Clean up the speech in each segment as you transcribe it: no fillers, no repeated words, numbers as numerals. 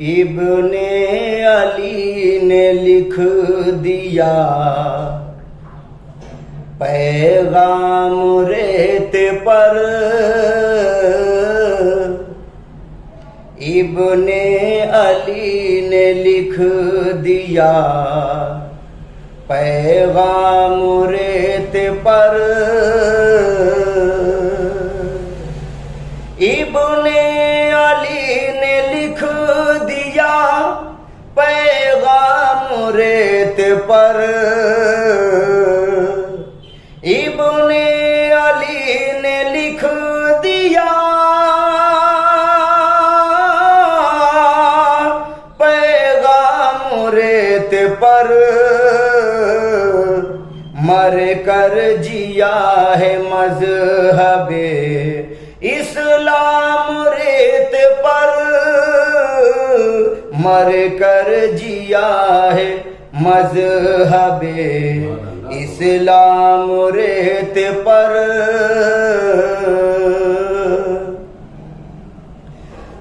इब्ने अली ने लिख दिया पैगाम रेत पर, इब्ने अली ने लिख दिया पैगाम रेत पर। इब्ने अली ने लिख दिया पैगाम रेत पर, इब्ने अली ने लिख दिया पैगाम रेत पर। मर कर जिया है मज़हबे इस्लाम रेत पर, मर कर जिया है मज़हबे इस्लाम रेत पर।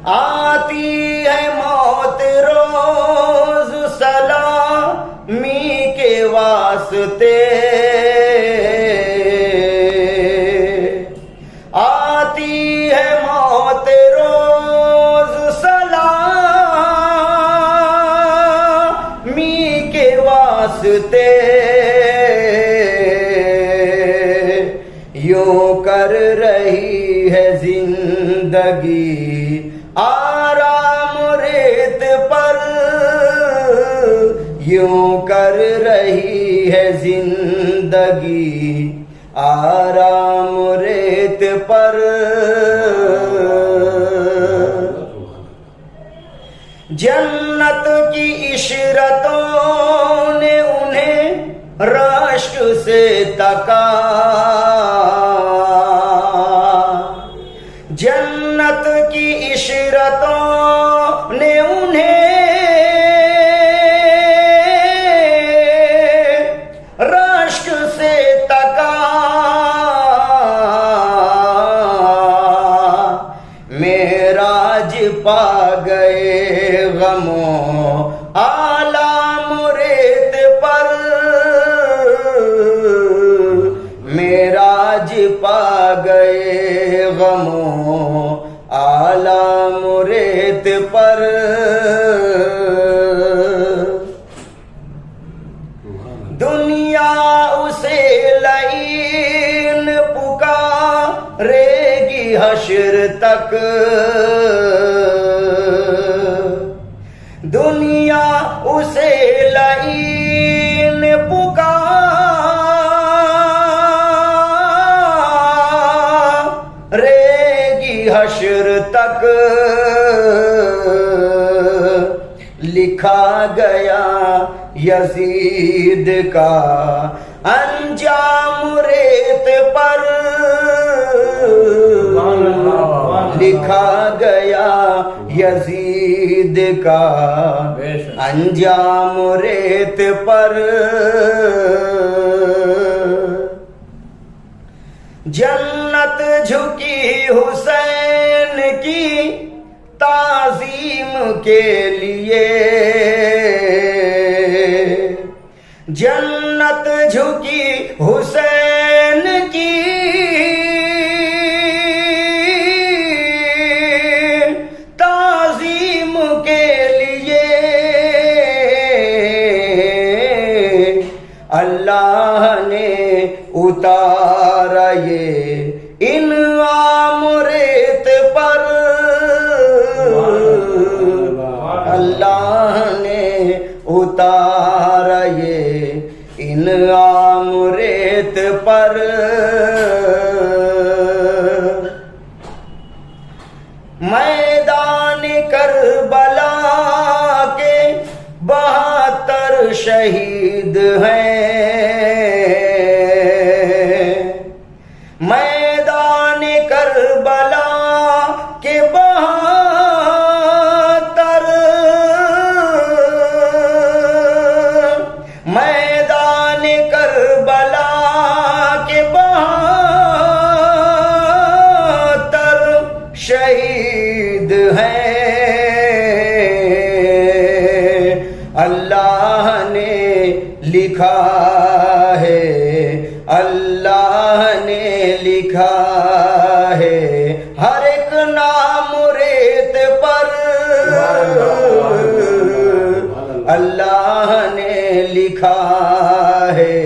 आती है मौत रोज सलामी के वास्ते, आती है मौत रोज सलामी के वास्ते। यूं कर रही है जिंदगी आराम रेत पर, यूं कर रही है जिंदगी आराम रेत पर। जन्नत की इशरतों ने उन्हें राष्ट्र से तका, जन्नत की इशरतों ने उन्हें राष्ट्र से तका। मेराज पा गए गमों आलाम रेत पर, मेराज पा गए गमों आलाम रेत पर। दुनिया उसे लईन पुकारेगी हश्र तक, दुनिया उसे लईन पुकारेगी हश्र तक। लिखा गया यजीद का अंजाम रेत पर, लिखा गया यजीद का अंजाम रेत पर। जन्नत झुकी हुसैन की ताज़ीम के लिए, जन्नत झुकी हुसैन की ताज़ीम के लिए। अल्लाह ने उतारा ये इनाम रेत पर, अल्लाह ने उतारा ये इनाम रेत पर। मैदान करबला के 72 शहीद हैं, मैदान करबला के 72, मैदान करबला के 72 शहीद हैं। अल्लाह ने लिखा है, अल्लाह ने लिखा है, हर एक नाम रेत पर अल्लाह ने लिखा है,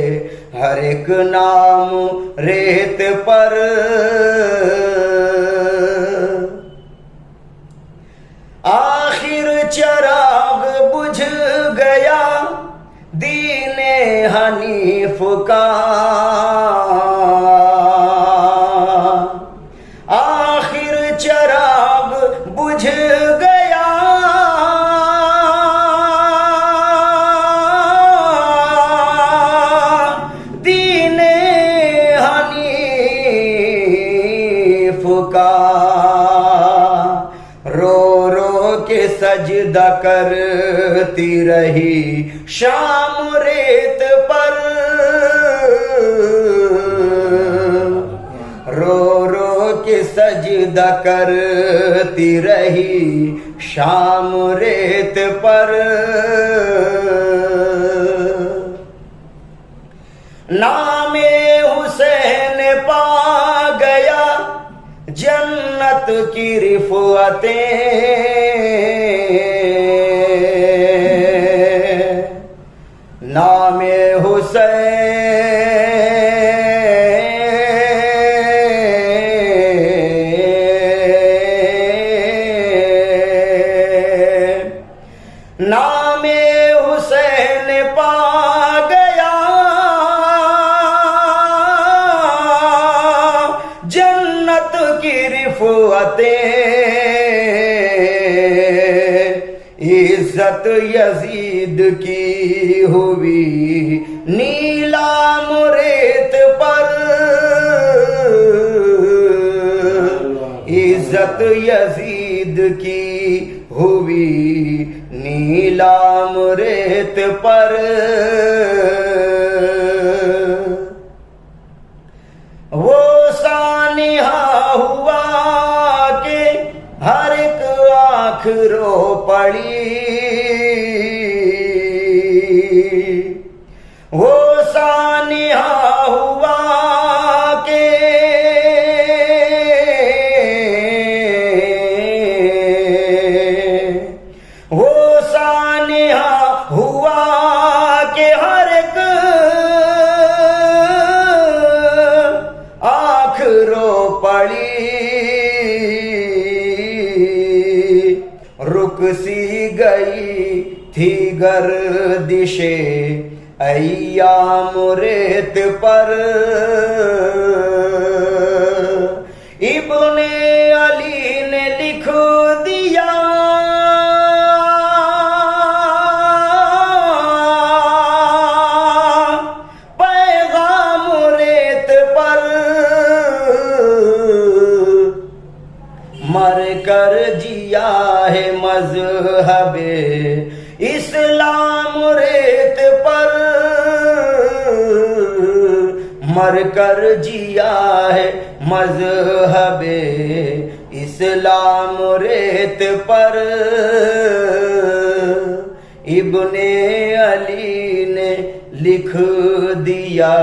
हर एक नाम रेत पर। आखिर चिराग बुझ गया दीने हनीफ का, आखिर चिराग बुझ गया दीने हनीफ का। रो रो के सजदा करती रही शाम रेत पर, रो रो के सजदा करती रही शाम रेत पर। नामे हुसैन पा गया जन्नत की रिफ़अतें, नामे हुसैन, नामे हुसैन पा गया जन्नत की रिफ़अतें। इज्जत यजीद की हुई नीलाम रेत पर, इज्जत यजीद की हुई नीलाम रेत पर। वो सानिहा हुआ के हर एक आँख रो पड़ी, वो सानिहा हुआ के वो सानिहा हुआ के हर एक आँख रो पड़ी। रुक सी गई थी गर्दिशे अय्याम रेत पर, इब्ने अली ने लिख दिया पैगाम रेत पर। मर कर जिया है मज़हबे इस्लाम रेत पर, मर कर जिया है मज़हबे इस्लाम रेत पर। इब्ने अली ने लिख दिया